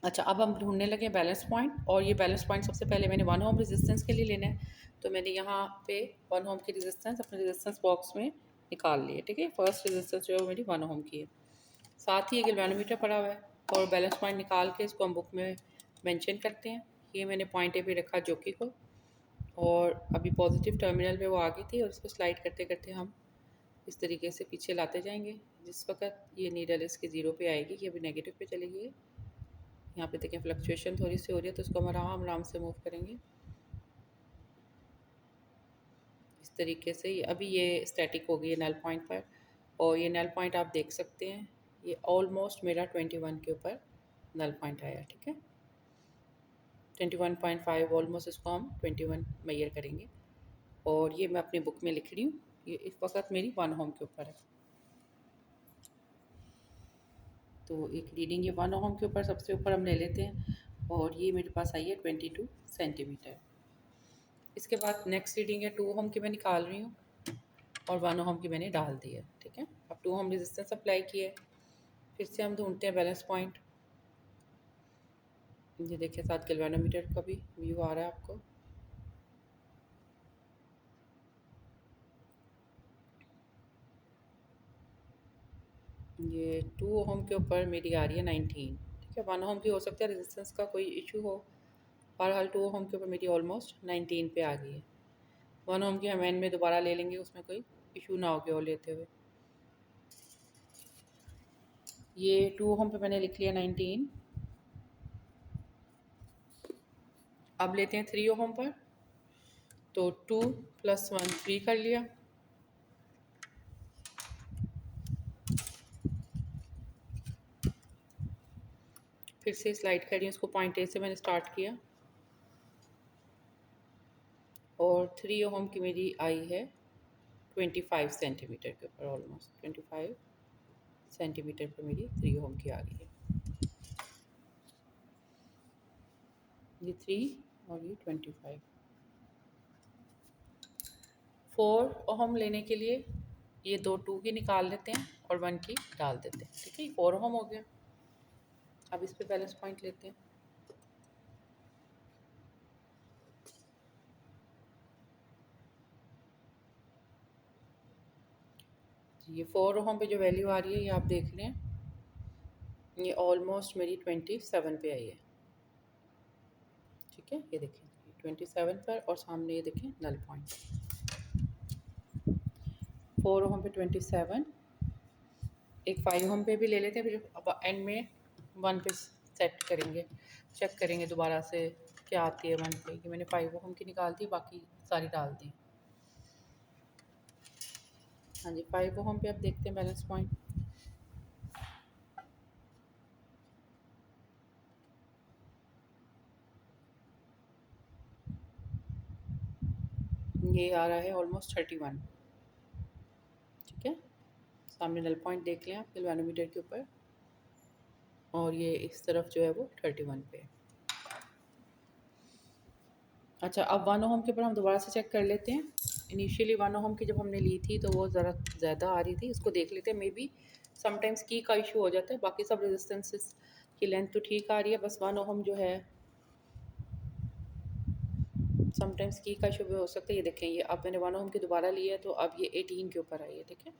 अच्छा, अब हम ढूँढने लगे बैलेंस पॉइंट, और ये बैलेंस पॉइंट सबसे पहले मैंने 1 ओम रेजिस्टेंस के लिए लेना है। तो मैंने यहाँ पे 1 ओम की रेजिस्टेंस अपने रेजिस्टेंस बॉक्स में निकाल ली है, ठीक है। फर्स्ट रेजिस्टेंस जो है वो मेरी 1 ओम की है। साथ ही एक गैल्वेनोमीटर पड़ा हुआ है, और बैलेंस पॉइंट निकाल के इसको हम बुक में मेंशन करते हैं। ये मैंने पॉइंट ए पे रखा जोकि को, और अभी पॉजिटिव टर्मिनल पे वो आ गई थी, और इसको स्लाइड करते करते हम इस तरीके से पीछे लाते जाएंगे। जिस वक्त ये नीडल इसके ज़ीरो पे आएगी, ये अभी नेगेटिव पे चली गई है। यहाँ पे देखें फ्लक्चुएशन थोड़ी सी हो रही है, तो इसको हम आराम आराम से मूव करेंगे इस तरीके से। अभी ये स्टैटिक हो गई है नल पॉइंट पर, और ये नल पॉइंट आप देख सकते हैं, ये ऑलमोस्ट मेरा 21 के ऊपर नल पॉइंट आया, ठीक है। 21.5 ऑलमोस्ट, इसको हम 21 मेजर करेंगे, और ये मैं अपनी बुक में लिख रही हूँ। ये इस वक्त मेरी 1 ओम के ऊपर है। तो एक रीडिंग ये 1 ओम के ऊपर सबसे ऊपर हम ले लेते हैं, और ये मेरे पास आई है 22 सेंटीमीटर। इसके बाद नेक्स्ट रीडिंग है 2 ओम की मैं निकाल रही हूँ, और 1 ओम की मैंने डाल दी है, ठीक है। अब 2 ओम रेजिस्टेंस अप्लाई किया है। फिर से हम ढूंढते हैं बैलेंस पॉइंट। ये देखिए साथ गैल्वेनोमीटर का भी व्यू आ रहा है आपको। ये 2 ओम के ऊपर मेरी आ रही है 19, ठीक है। 1 ओम की हो सकता है रेजिस्टेंस का कोई इशू हो, बहरहाल 2 ओम के ऊपर मेरी ऑलमोस्ट 19 पे आ गई है। 1 ओम की हम एंड में दोबारा ले लेंगे, उसमें कोई इशू ना हो गया और लेते हुए। ये 2 ओम पे मैंने लिख लिया 19। अब लेते हैं 3 ओम पर, तो 2 + 1 3 कर लिया। फिर से स्लाइड कर रही हूँ इसको, पॉइंट ए से मैंने स्टार्ट किया, और 3 ओम की मेरी आई है 25 सेंटीमीटर के ऊपर, ऑलमोस्ट 25 सेंटीमीटर पर मेरी 3 ओम की आ गई है। ये 3 और ये 25। 4 ओम लेने के लिए ये दो 2 की निकाल लेते हैं और 1 की डाल देते हैं, ठीक है। 4 ओम हो गया। अब इस पे बैलेंस पॉइंट लेते हैं। ये 4 ओम पे जो वैल्यू आ रही है, ये आप देख रहे हैं, ये ऑलमोस्ट मेरी 27 पे आई है, ठीक है। ये देखें 27 पर, और सामने ये देखें नल पॉइंट। 4 ओम पे 27, एक 5 ओम पे भी ले लेते हैं, फिर अब एंड में 1 पे सेट करेंगे, चेक करेंगे दोबारा से क्या आती है 1 पे। कि मैंने 5 ओम की निकाल दी, बाकी सारी डाल दी। हाँ जी, 5 ओम पे अब देखते हैं बैलेंस पॉइंट। ये आ रहा है ऑलमोस्ट 31, ठीक है। सामने नल पॉइंट देख लें आप गैल्वेनोमीटर के ऊपर, और ये इस तरफ जो है वो 31 पे। अच्छा, अब 1 ओम के ऊपर हम दोबारा से चेक कर लेते हैं। इनिशियली 1 ओम की जब हमने ली थी तो वो ज़रा ज़्यादा आ रही थी, इसको देख लेते हैं। मे बी समटाइम्स की का इशू हो जाता है, बाकी सब रेजिस्टेंसेस की लेंथ तो ठीक आ रही है, बस 1 ओम जो है समटाइम्स की का इशू भी हो सकता है। ये देखें, ये अब मैंने 1 ओम की दोबारा ली है, तो अब ये 18 के ऊपर आई है, ठीक है।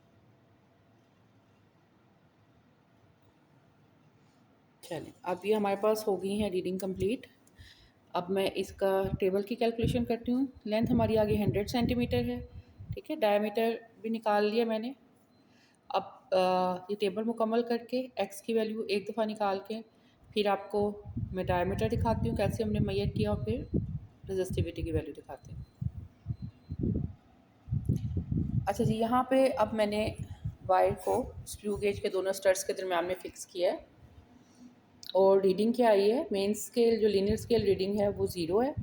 चलें, अब ये हमारे पास हो गई है रीडिंग कंप्लीट। अब मैं इसका टेबल की कैलकुलेशन करती हूँ। लेंथ हमारी आगे 100 सेंटीमीटर है, ठीक है। डायमीटर भी निकाल लिया मैंने। अब ये टेबल मुकम्मल करके एक्स की वैल्यू एक दफ़ा निकाल के फिर आपको मैं डायमीटर दिखाती हूँ कैसे हमने मेजर किया, और फिर रेजिस्टिविटी की वैल्यू दिखाती हूँ। अच्छा जी, यहाँ पे अब मैंने वायर को स्क्रू गेज के दोनों स्टड्स के दरम्यान में फ़िक्स किया है, और रीडिंग क्या आई है, मेन स्केल जो लीनियर स्केल रीडिंग है वो 0 है,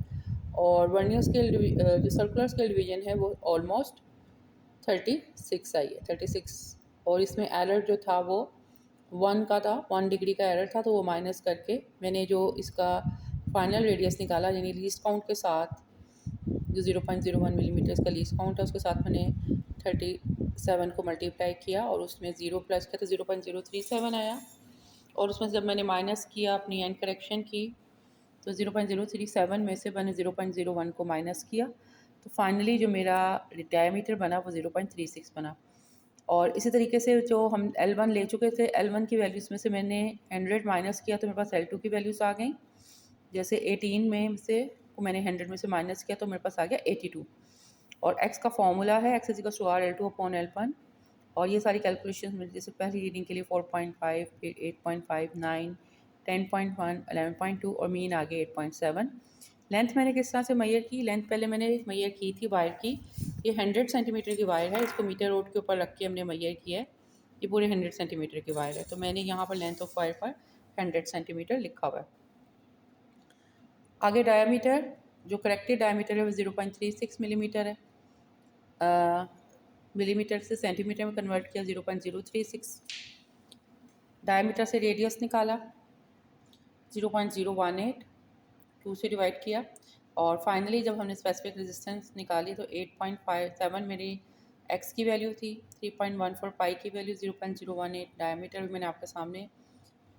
और वर्नियर स्केल जो सर्कुलर स्केल डिवीजन है वो ऑलमोस्ट 36 आई है, 36। और इसमें एरर जो था वो 1 का था, 1 डिग्री का एरर था, तो वो माइनस करके मैंने जो इसका फाइनल रेडियस निकाला, यानी लीस्ट काउंट के साथ जो 0.01 मिलीमीटर इसका लीस्ट काउंट है, उसके साथ मैंने 37 को मल्टीप्लाई किया, और उसमें 0 प्लस किया तो 0.037 आया। और उसमें जब मैंने माइनस किया, अपनी एंड करेक्शन की, तो 0.037 में से मैंने 0.01 को माइनस किया, तो फाइनली जो मेरा डायमीटर बना वो 0.36 बना। और इसी तरीके से जो हम L1 ले चुके थे, L1 की वैल्यूज़ में से मैंने 100 माइनस किया तो मेरे पास L2 की वैल्यूज़ आ गई। जैसे 18 में से को मैंने 100 में से माइनस किया तो मेरे पास आ गया 82। और x का फॉर्मूला है x is to R L2 upon L1। और ये सारी कैलकुलेशन मेरी जैसे पहली रीडिंग के लिए 4.5, फिर 8.5, 9, 10.1, 11.2 और मीन आ गया 8.7। लेंथ मैंने किस तरह से मैयर की? लेंथ पहले मैंने मैयर की थी वायर की। ये 100 सेंटीमीटर की वायर है, इसको मीटर रोड के ऊपर रख के हमने मैयर किया है। ये पूरे 100 सेंटीमीटर की वायर है, तो मैंने यहाँ पर लेंथ ऑफ वायर पर 100 सेंटीमीटर लिखा हुआ है। आगे डायमीटर, जो करेक्टेड डायमीटर है वो 0.36 मिलीमीटर है। मिलीमीटर से सेंटीमीटर में कन्वर्ट किया 0.036। डायमीटर से रेडियस निकाला 0.018, 2 से डिवाइड किया। और फाइनली जब हमने स्पेसिफिक रेजिस्टेंस निकाली तो 8.57 मेरी एक्स की वैल्यू थी, 3.14 पाई की वैल्यू, 0.018 डायमीटर भी मैंने आपके सामने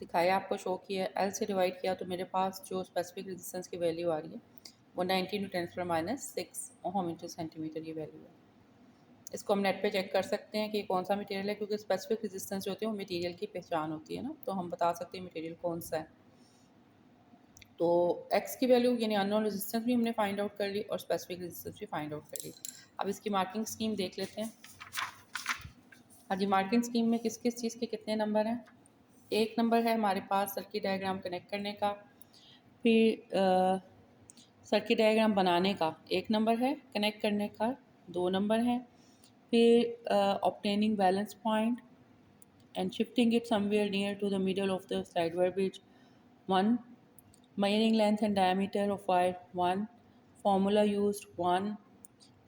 दिखाया, आपको शो किया। एल से डिवाइड किया तो मेरे पास जो स्पेसिफिक रेजिस्टेंस की वैल्यू आ रही है वो 19 × 10⁻⁶ ओम इंटू सेंटीमीटर ये वैल्यू है। इसको हम नेट पे चेक कर सकते हैं कि कौन सा मटेरियल है, क्योंकि स्पेसिफिक रेजिस्टेंस जो होती है वो मटेरियल की पहचान होती है ना, तो हम बता सकते हैं मटेरियल कौन सा है। तो एक्स की वैल्यू यानी अननोन रेजिस्टेंस भी हमने फाइंड आउट कर ली और स्पेसिफिक रेजिस्टेंस भी फाइंड आउट कर ली। अब इसकी मार्किंग स्कीम देख लेते हैं। हाँ जी, मार्किंग स्कीम में किस किस चीज़ के कितने नंबर हैं? एक नंबर है हमारे पास सर्किट डायग्राम कनेक्ट करने का, फिर सर्किट डायग्राम बनाने का एक नंबर है, कनेक्ट करने का 2 नंबर है, फिर obtaining balance point and shifting it somewhere near to the middle of the side wire bridge 1, measuring length and diameter of wire 1, formula used 1,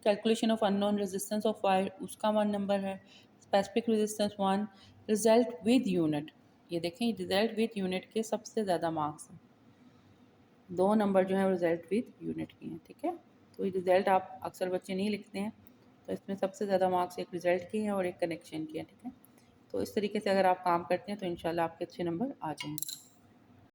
calculation of unknown resistance of wire उसका 1 number है, specific resistance 1, result with unit। ये देखें result with unit के सबसे ज़्यादा marks हैं, 2 number जो है वो रिजल्ट विद यूनिट की हैं, ठीक है। तो ये रिजल्ट आप अक्सर बच्चे नहीं लिखते हैं, तो इसमें सबसे ज़्यादा मार्क्स एक रिजल्ट के हैं और एक कनेक्शन के हैं, ठीक है। तो इस तरीके से अगर आप काम करते हैं तो इंशाल्लाह आपके अच्छे नंबर आ जाएंगे।